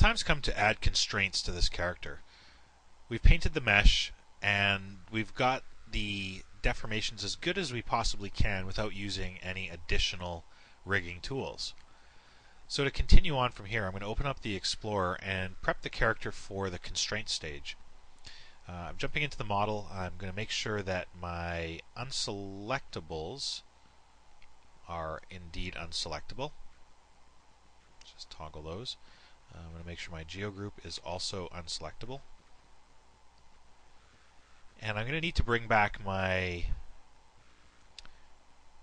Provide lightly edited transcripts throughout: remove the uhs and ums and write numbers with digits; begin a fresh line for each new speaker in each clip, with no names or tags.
time's come to add constraints to this character. We've painted the mesh, and we've got the deformations as good as we possibly can without using any additional rigging tools. So to continue on from here, I'm going to open up the Explorer and prep the character for the constraint stage. I'm jumping into the model. I'm going to make sure that my unselectables are indeed unselectable. Just toggle those. I'm going to make sure my geogroup is also unselectable. And I'm going to need to bring back my...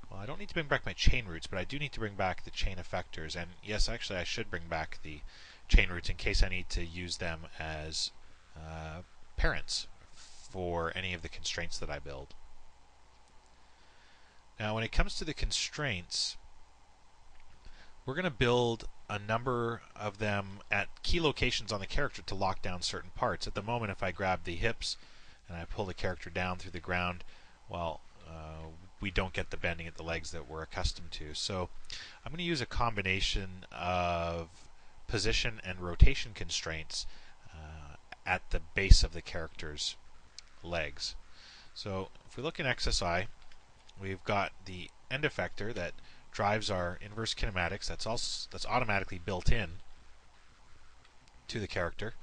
Well, I don't need to bring back my chain roots, but I do need to bring back the chain effectors. And yes, actually I should bring back the chain roots in case I need to use them as parents for any of the constraints that I build. Now when it comes to the constraints, we're going to build a number of them at key locations on the character to lock down certain parts. At the moment, if I grab the hips and I pull the character down through the ground, well, we don't get the bending at the legs that we're accustomed to. So I'm going to use a combination of position and rotation constraints at the base of the character's legs. So if we look in XSI, we've got the end effector that drives our inverse kinematics. That's automatically built in to the character,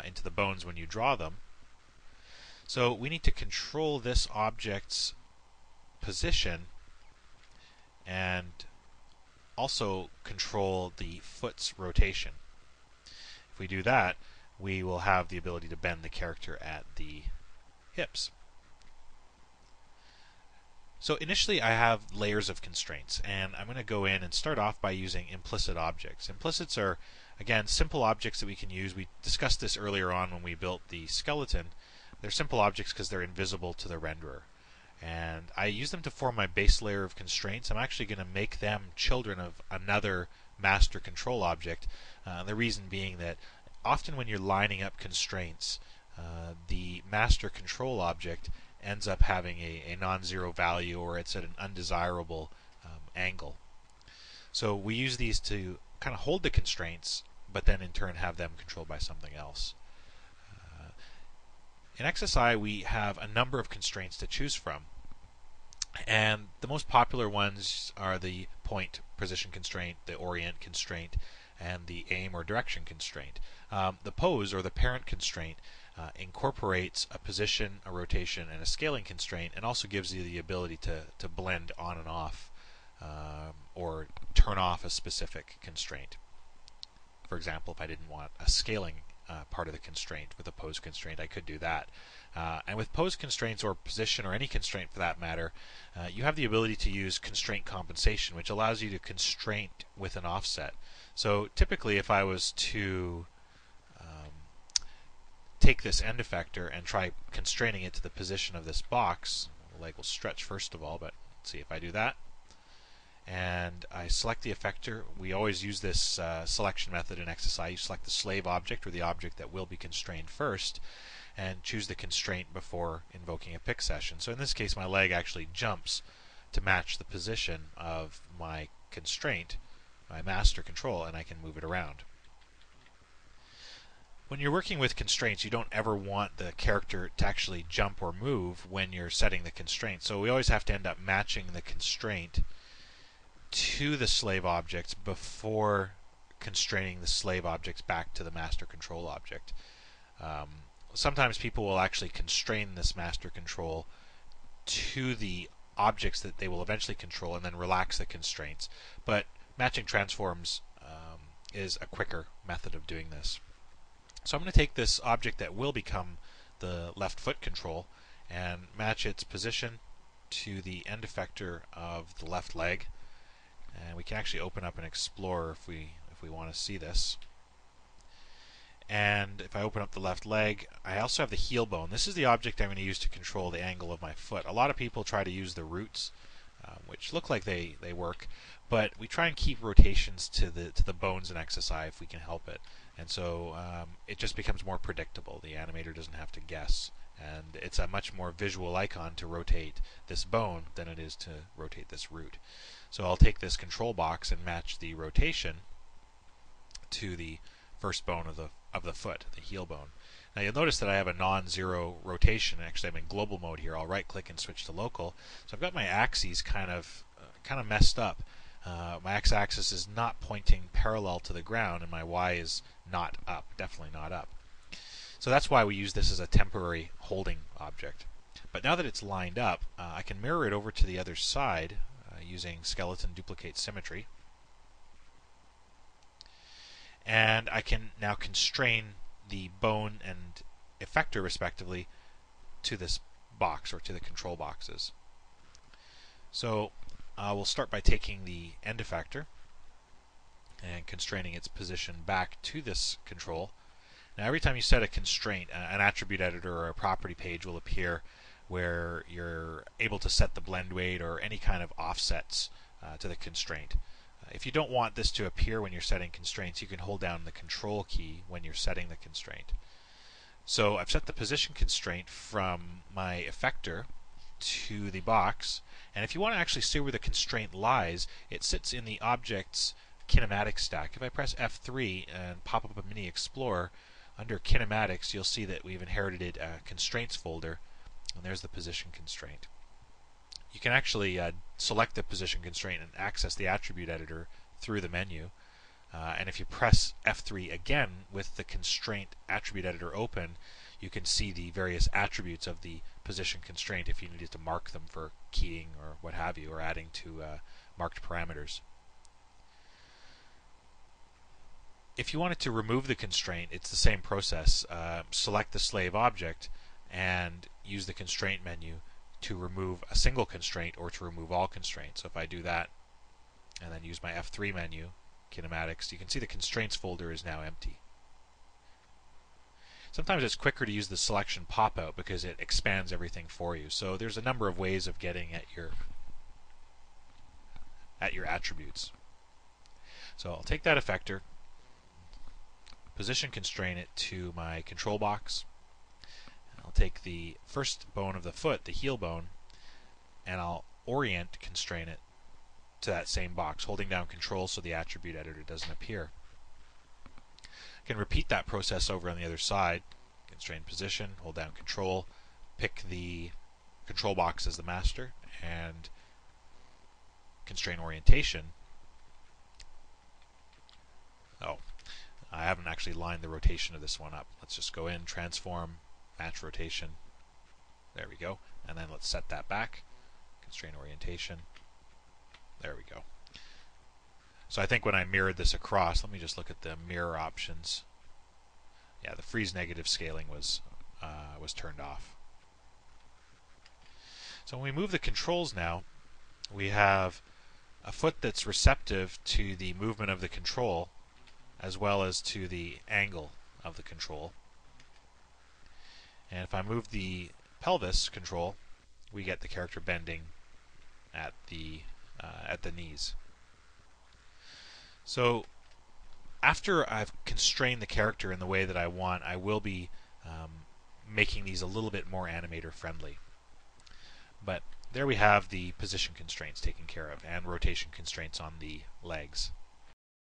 into the bones when you draw them. So we need to control this object's position and also control the foot's rotation. If we do that, we will have the ability to bend the character at the hips. So initially I have layers of constraints, and I'm going to go in and start off by using implicit objects. Implicits are, again, simple objects that we can use. We discussed this earlier on when we built the skeleton. They're simple objects because they're invisible to the renderer. And I use them to form my base layer of constraints. I'm actually going to make them children of another master control object. The reason being that often when you're lining up constraints, the master control object ends up having a non-zero value, or it's at an undesirable angle. So we use these to kind of hold the constraints, but then in turn have them controlled by something else. In XSI, we have a number of constraints to choose from, and the most popular ones are the point position constraint, the orient constraint, and the aim or direction constraint. The pose, or the parent constraint, incorporates a position, a rotation, and a scaling constraint, and also gives you the ability to blend on and off, or turn off a specific constraint. For example, if I didn't want a scaling part of the constraint with a pose constraint, I could do that. And with pose constraints, or position, or any constraint for that matter, you have the ability to use constraint compensation, which allows you to constrain with an offset. So typically if I was to take this end effector and try constraining it to the position of this box, the leg will stretch first of all, but let's see if I do that. And I select the effector. We always use this selection method in XSI. You select the slave object, or the object that will be constrained first, and choose the constraint before invoking a pick session. So in this case, my leg actually jumps to match the position of my constraint, my master control, and I can move it around. When you're working with constraints, you don't ever want the character to actually jump or move when you're setting the constraint. So we always have to end up matching the constraint to the slave objects before constraining the slave objects back to the master control object. Sometimes people will actually constrain this master control to the objects that they will eventually control and then relax the constraints. But matching transforms is a quicker method of doing this. So I'm going to take this object that will become the left foot control and match its position to the end effector of the left leg. And we can actually open up an Explorer if we want to see this. And if I open up the left leg, I also have the heel bone. This is the object I'm going to use to control the angle of my foot. A lot of people try to use the roots, which look like they work, but we try and keep rotations to the bones in XSI if we can help it. And so it just becomes more predictable. The animator doesn't have to guess. And it's a much more visual icon to rotate this bone than it is to rotate this root. So I'll take this control box and match the rotation to the first bone of the foot, the heel bone. Now you'll notice that I have a non-zero rotation. Actually, I'm in global mode here. I'll right-click and switch to local. So I've got my axes kind of messed up. My x-axis is not pointing parallel to the ground, and my y is not up, definitely not up. So that's why we use this as a temporary holding object. But now that it's lined up, I can mirror it over to the other side using skeleton duplicate symmetry. And I can now constrain the bone and effector, respectively, to this box or to the control boxes. So we'll start by taking the end effector and constraining its position back to this control. Now every time you set a constraint, an attribute editor or a property page will appear where you're able to set the blend weight or any kind of offsets to the constraint. If you don't want this to appear when you're setting constraints, you can hold down the control key when you're setting the constraint. So I've set the position constraint from my effector to the box, and if you want to actually see where the constraint lies, it sits in the object's kinematic stack. If I press F3 and pop up a mini explorer, under kinematics you'll see that we've inherited a constraints folder, and there's the position constraint. You can actually select the position constraint and access the attribute editor through the menu. And if you press F3 again with the constraint attribute editor open, you can see the various attributes of the position constraint if you needed to mark them for keying or what have you, or adding to marked parameters. If you wanted to remove the constraint, it's the same process. Select the slave object and use the constraint menu to remove a single constraint or to remove all constraints. So if I do that and then use my F3 menu, kinematics, you can see the constraints folder is now empty. Sometimes it's quicker to use the selection pop-out because it expands everything for you. So there's a number of ways of getting at your attributes. So I'll take that effector, position constrain it to my control box. I'll take the first bone of the foot, the heel bone, and I'll orient constrain it to that same box, holding down control so the attribute editor doesn't appear. I can repeat that process over on the other side. Constrain position, hold down control, pick the control box as the master, and constrain orientation. Oh, I haven't actually lined the rotation of this one up. Let's just go in, transform, match rotation. There we go. And then let's set that back. Constrain orientation. There we go. So I think when I mirrored this across, let me just look at the mirror options. Yeah, the freeze negative scaling was turned off. So when we move the controls now, we have a foot that's receptive to the movement of the control as well as to the angle of the control. And if I move the pelvis control, we get the character bending at the knees. So after I've constrained the character in the way that I want, I will be making these a little bit more animator friendly. But there we have the position constraints taken care of and rotation constraints on the legs.